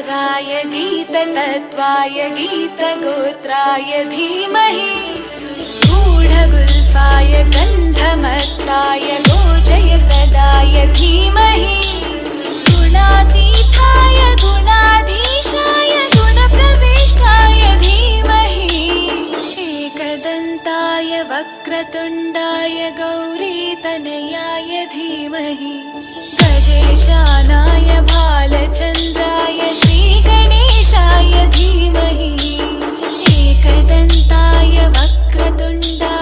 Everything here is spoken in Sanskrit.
गीतसागराय गीततत्त्वाय गीतगोत्राय धीमहि गूढगुल्फाय गन्धमत्ताय गोचयप्रदाय धीमहि गुणातीताय गुणाधीशाय गुणप्रविष्टाय धीमहि एकदन्ताय वक्रतुण्डाय गौरीतनयाय धीमहि गजेशानाय भालचन्द्राय श्रीगणेशाय धीमहि एकदन्ताय वक्रतुण्डाय